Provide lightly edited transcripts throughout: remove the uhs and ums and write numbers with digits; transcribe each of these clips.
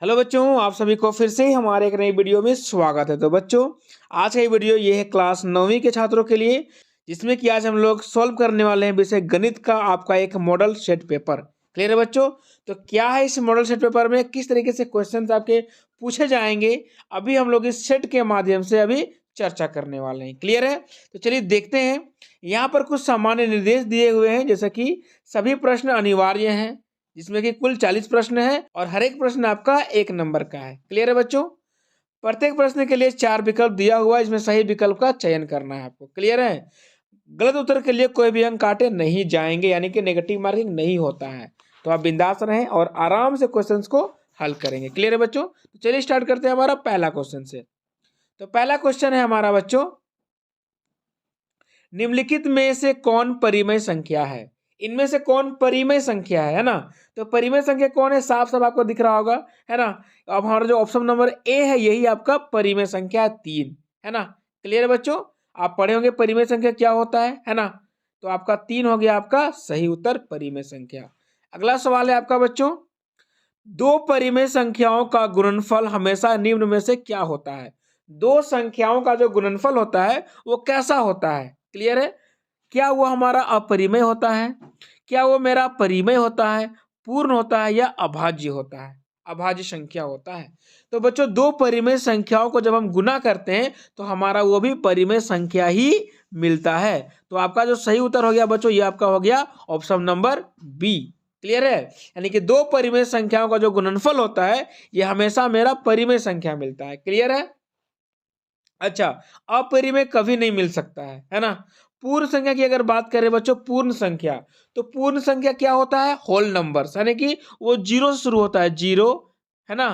Hello बच्चों, आप सभी को फिर से ही हमारे एक नई वीडियो में स्वागत है। तो बच्चों, आज का ये वीडियो ये है क्लास 9वीं के छात्रों के लिए, जिसमें कि आज हम लोग सॉल्व करने वाले हैं विषय गणित का आपका एक मॉडल सेट पेपर। क्लियर है बच्चों? तो क्या है इस मॉडल सेट पेपर में, किस तरीके से क्वेश्चन आपके पूछे जाएंगे, अभी हम लोग इस सेट के माध्यम से अभी चर्चा करने वाले हैं। क्लियर है? तो चलिए देखते हैं। यहाँ पर कुछ सामान्य निर्देश दिए हुए हैं, जैसे कि सभी प्रश्न अनिवार्य हैं, जिसमें कि कुल 40 प्रश्न है और हर एक प्रश्न आपका 1 नंबर का है। क्लियर है बच्चों? प्रत्येक प्रश्न के लिए 4 विकल्प दिया हुआ है, इसमें सही विकल्प का चयन करना है आपको। क्लियर है? गलत उत्तर के लिए कोई भी अंक काटे नहीं जाएंगे, यानी कि नेगेटिव मार्किंग नहीं होता है। तो आप बिंदास रहें और आराम से क्वेश्चंस को हल करेंगे। क्लियर है बच्चों? तो चलिए स्टार्ट करते हैं हमारा पहला क्वेश्चन से। तो पहला क्वेश्चन है हमारा बच्चों, निम्नलिखित में से कौन परिमेय संख्या है? इनमें से कौन परिमेय संख्या है ना? तो परिमेय संख्या कौन है, साफ साफ आपको दिख रहा होगा, है ना? अब हमारा जो ऑप्शन नंबर ए है, यही आपका परिमेय संख्या है 3, है ना? क्लियर है बच्चों? आप पढ़े होंगे परिमेय संख्या क्या होता है ना? तो आपका 3 हो गया आपका सही उत्तर, परिमेय संख्या। अगला सवाल है आपका बच्चों, दो परिमेय संख्याओं का गुणनफल हमेशा निम्न में से क्या होता है? दो संख्याओं का जो गुणनफल होता है वो कैसा होता है? क्लियर है? क्या वो हमारा अपरिमेय होता है, क्या वो मेरा परिमेय होता है, पूर्ण होता है, या अभाज्य होता है, अभाज्य संख्या होता है? तो बच्चों, दो परिमेय संख्याओं को जब हम गुना करते हैं तो हमारा वो भी परिमेय संख्या ही मिलता है। तो आपका जो सही उत्तर हो गया बच्चों, ये आपका हो गया ऑप्शन नंबर बी। क्लियर है? यानी कि दो परिमेय संख्याओं का जो गुणनफल होता है ये हमेशा मेरा परिमेय संख्या मिलता है। क्लियर है? अच्छा, अपरिमेय कभी नहीं मिल सकता है ना? पूर्ण संख्या की अगर बात करें बच्चों, पूर्ण संख्या, तो पूर्ण संख्या क्या होता है? होल नंबर्स, यानी कि वो जीरो से शुरू होता है, जीरो, है ना,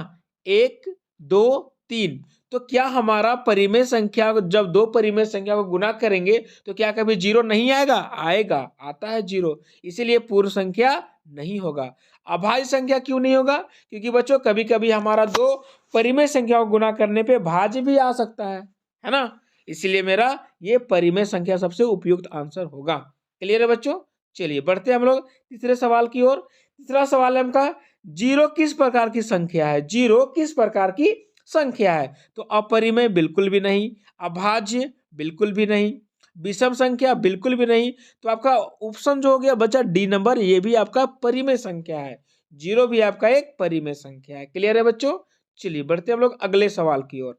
एक, दो, तीन। तो क्या हमारा परिमेय संख्या, जब दो परिमेय संख्या को गुना करेंगे तो क्या कभी जीरो नहीं आएगा? आएगा, आता है जीरो, इसीलिए पूर्ण संख्या नहीं होगा। अभाज्य संख्या क्यों नहीं होगा? क्योंकि बच्चों कभी कभी हमारा दो परिमेय संख्या को गुना करने पे भाज्य भी आ सकता है ना? इसलिए मेरा ये परिमेय संख्या सबसे उपयुक्त आंसर होगा। क्लियर है बच्चों? चलिए बढ़ते हैं हम लोग तीसरे सवाल की ओर। तीसरा सवाल है हमका, जीरो किस प्रकार की संख्या है? जीरो किस प्रकार की संख्या है? तो अपरिमेय बिल्कुल भी नहीं, अभाज्य बिल्कुल भी नहीं, विषम संख्या बिल्कुल भी नहीं। तो आपका ऑप्शन जो हो गया बच्चा डी नंबर, ये भी आपका परिमेय संख्या है। जीरो भी आपका एक परिमेय संख्या है। क्लियर है बच्चों? चलिए बढ़ते हैं हम लोग अगले सवाल की ओर।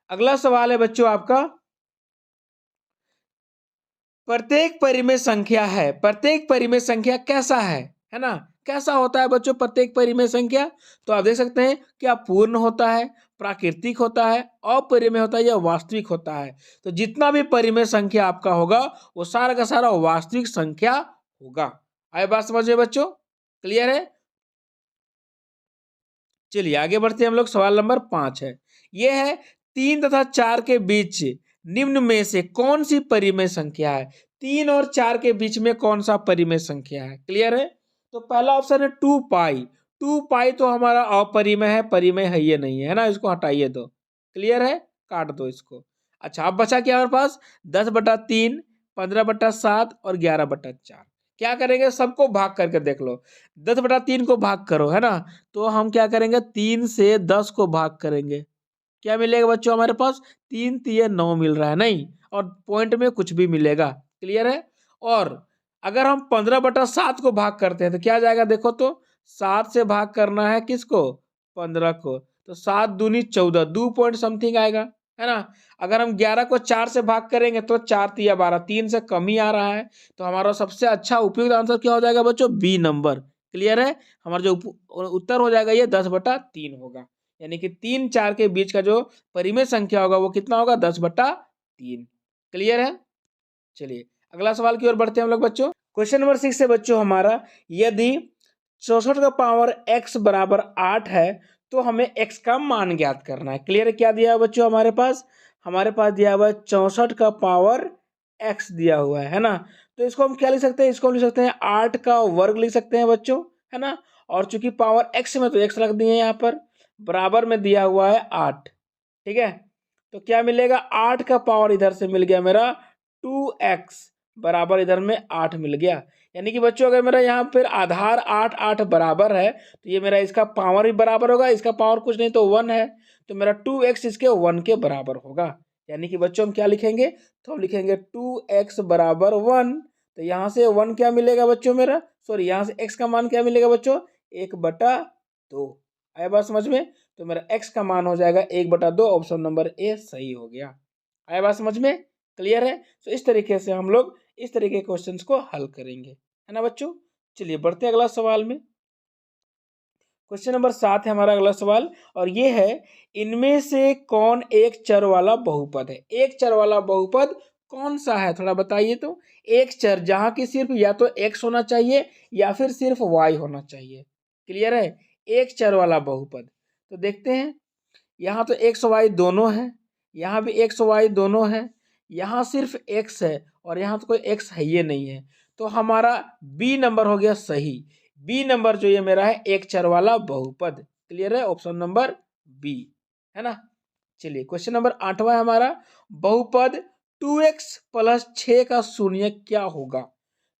अगला सवाल है बच्चों आपका, प्रत्येक परिमेय संख्या है, प्रत्येक परिमेय संख्या कैसा है ना? कैसा होता है बच्चों प्रत्येक परिमेय संख्या? तो आप देख सकते हैं क्या पूर्ण होता है, प्राकृतिक होता है, अपरिमेय होता है, या वास्तविक होता है? तो जितना भी परिमेय संख्या आपका होगा वो सारा का सारा वास्तविक संख्या होगा। आए बात समझ में बच्चों? क्लियर है? चलिए आगे बढ़ते हैं हम लोग। सवाल नंबर 5 है, यह है 3 तथा 4 के बीच निम्न में से कौन सी परिमेय संख्या है? 3 और 4 के बीच में कौन सा परिमेय संख्या है? क्लियर है? तो पहला ऑप्शन है 2 पाई। 2 पाई तो हमारा अपरिमेय है, परिमेय है ये नहीं है ना, इसको हटाइए दो। क्लियर है? काट दो इसको। अच्छा, अब बचा क्या हमारे पास? 10/3, 15/7 और 11/4। क्या करेंगे, सबको भाग करके देख लो। 10/3 को भाग करो, है ना? तो हम क्या करेंगे, 3 से 10 को भाग करेंगे। क्या मिलेगा बच्चों हमारे पास? 3 तिये 9 मिल रहा है, नहीं, और पॉइंट में कुछ भी मिलेगा। क्लियर है? और अगर हम 15/7 को भाग करते हैं तो क्या जाएगा देखो तो, 7 से भाग करना है किसको? 15 को। तो 7 दूनी 14, 2 पॉइंट समथिंग आएगा, है ना? अगर हम 11 को 4 से भाग करेंगे तो 4 तिया 12, 3 से कम ही आ रहा है। तो हमारा सबसे अच्छा उपयुक्त आंसर क्या हो जाएगा बच्चों? B number. क्लियर है? हमारा जो उत्तर हो जाएगा ये 10/3 होगा। यानी कि 3 4 के बीच का जो परिमेय संख्या होगा वो कितना होगा? 10/3। क्लियर है? चलिए अगला सवाल की ओर बढ़ते हैं हम लोग बच्चों। क्वेश्चन नंबर 6 है बच्चों हमारा, यदि 64 का पावर x बराबर 8 है तो हमें x का मान ज्ञात करना है। क्लियर है? क्या दिया है बच्चों हमारे पास? हमारे पास दिया हुआ है 64 का पावर x दिया हुआ है ना? तो इसको हम क्या लिख सकते हैं? इसको हम लिख सकते हैं 8 का वर्ग लिख सकते हैं बच्चों, है ना? और चूंकि पावर x में तो x रख दिए यहाँ पर, बराबर में दिया हुआ है 8। ठीक है? तो क्या मिलेगा? 8 का पावर इधर से मिल गया मेरा 2x, बराबर इधर में 8 मिल गया। यानी कि बच्चों अगर मेरा यहाँ फिर आधार 8 8 बराबर है तो ये मेरा इसका पावर भी बराबर होगा, इसका पावर कुछ नहीं तो 1 है, तो मेरा 2x इसके 1 के बराबर होगा। यानी कि बच्चों हम क्या लिखेंगे, तो हम लिखेंगे 2x बराबर 1। तो यहाँ से 1 क्या मिलेगा बच्चों मेरा, सॉरी यहाँ से x का मान क्या मिलेगा बच्चों, 1/2। आया बात समझ में, तो मेरा x का मान हो जाएगा 1/2। ऑप्शन नंबर ए सही हो गया। आया बात समझ में, क्लियर है। तो इस तरीके से हम लोग इस तरीके के क्वेश्चंस को हल करेंगे, है ना बच्चों। चलिए बढ़ते हैं अगला सवाल में। क्वेश्चन नंबर 7 है हमारा अगला सवाल, और ये है इनमें से कौन एक चर वाला बहुपद है। एक चर वाला बहुपद कौन सा है, थोड़ा बताइए तो। एक चर जहां की सिर्फ या तो x होना चाहिए या फिर सिर्फ y होना चाहिए। क्लियर है, एक चर वाला बहुपद। तो देखते हैं, यहाँ तो x y दोनों है, यहाँ भी x y दोनों है, यहाँ सिर्फ x है और यहाँ तो कोई x है ये नहीं है। तो हमारा बी नंबर हो गया सही। बी नंबर जो ये मेरा है एक चर वाला बहुपद। क्लियर है, ऑप्शन नंबर बी, है ना। चलिए क्वेश्चन नंबर 8वां है हमारा, बहुपद 2x + 6 का शून्यक क्या होगा।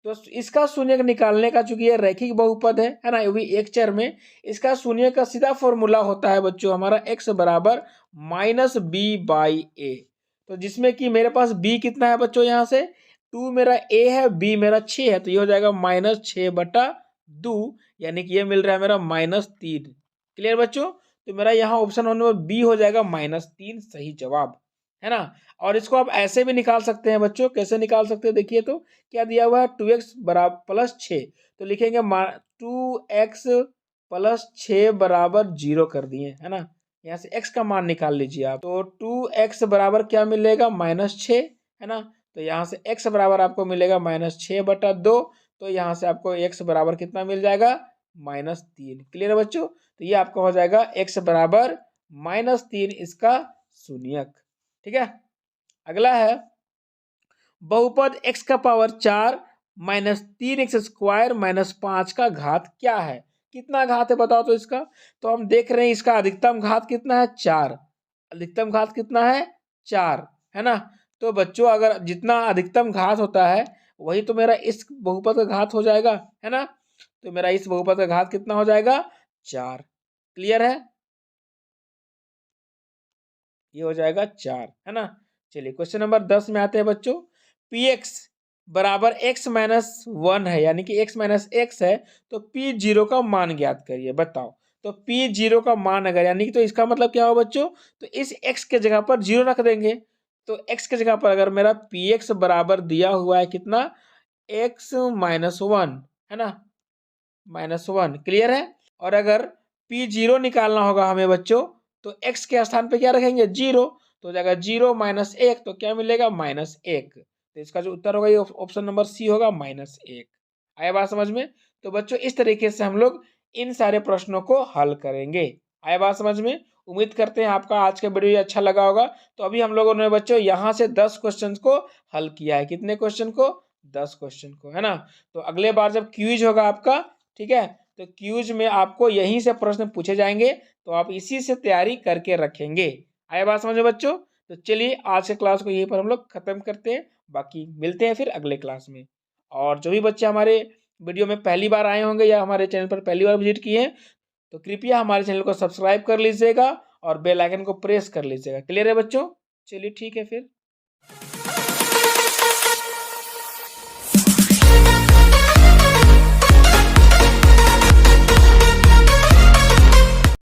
तो इसका शून्यक निकालने का, चूंकि ये रैखिक बहुपद है ना, ये भी एक चर में, इसका शून्यक का सीधा फॉर्मूला होता है बच्चों हमारा x बराबर -b/a। तो जिसमें कि मेरे पास b कितना है बच्चों, यहाँ से 2 मेरा a है, b मेरा 6 है, तो ये हो जाएगा -6/2, यानी कि ये मिल रहा है मेरा -3। क्लियर बच्चों, तो मेरा यहाँ ऑप्शन नंबर बी हो जाएगा -3 सही जवाब, है ना। और इसको आप ऐसे भी निकाल सकते हैं बच्चों, कैसे निकाल सकते हैं देखिए तो, क्या दिया हुआ है 2x बराबर +6, तो लिखेंगे 2x + 6 बराबर 0 कर दिए, है ना। यहाँ से x का मान निकाल लीजिए आप, तो 2x बराबर क्या मिलेगा -6, है ना। तो यहाँ से x बराबर आपको मिलेगा -6/2, तो यहाँ से आपको x बराबर कितना मिल जाएगा -3। क्लियर है बच्चों, तो ये आपका हो जाएगा x बराबर -3 इसका शून्यक। ठीक है, अगला है बहुपद x का पावर 4 -3x स्क्वायर -5 का घात क्या है। कितना घात है बताओ तो इसका। तो हम देख रहे हैं इसका अधिकतम घात कितना है 4, अधिकतम घात कितना है 4, है ना। तो बच्चों अगर जितना अधिकतम घात होता है वही तो मेरा इस बहुपद का घात हो जाएगा, है ना। तो मेरा इस बहुपद का घात कितना हो जाएगा 4। क्लियर है, ये हो जाएगा 4, है ना। चलिए क्वेश्चन नंबर 10 में आते हैं बच्चों। px बराबर x-1 है, यानी कि x-x है, तो p0 का मान ज्ञात करिए, बताओ। तो p0 का मान अगर, यानी कि तो इसका मतलब क्या होगा बच्चों, तो इस x के जगह पर 0 रख देंगे। तो x के जगह पर अगर मेरा px बराबर दिया हुआ है कितना, x-1, है ना, -1। क्लियर है, और अगर p0 निकालना होगा हमें बच्चों, तो x के स्थान पे क्या रखेंगे 0, तो हो जाएगा 0 - 1, तो क्या मिलेगा -1। तो इसका जो उत्तर होगा ये ऑप्शन नंबर सी होगा -1। आया बात समझ में। तो बच्चों इस तरीके से हम लोग इन सारे प्रश्नों को हल करेंगे। आया बात समझ में। उम्मीद करते हैं आपका आज का वीडियो अच्छा लगा होगा। तो अभी हम लोगों ने बच्चों यहाँ से 10 क्वेश्चन को हल किया है। कितने क्वेश्चन को, 10 क्वेश्चन को, है ना। तो अगले बार जब क्विज होगा आपका, ठीक है, तो क्यूज में आपको यहीं से प्रश्न पूछे जाएंगे, तो आप इसी से तैयारी करके रखेंगे। आया बात समझो बच्चों। तो चलिए आज के क्लास को यहीं पर हम लोग खत्म करते हैं, बाकी मिलते हैं फिर अगले क्लास में। और जो भी बच्चे हमारे वीडियो में पहली बार आए होंगे या हमारे चैनल पर पहली बार विजिट किए हैं, तो कृपया हमारे चैनल को सब्सक्राइब कर लीजिएगा और बेल आइकन को प्रेस कर लीजिएगा। क्लियर है बच्चों, चलिए ठीक है फिर।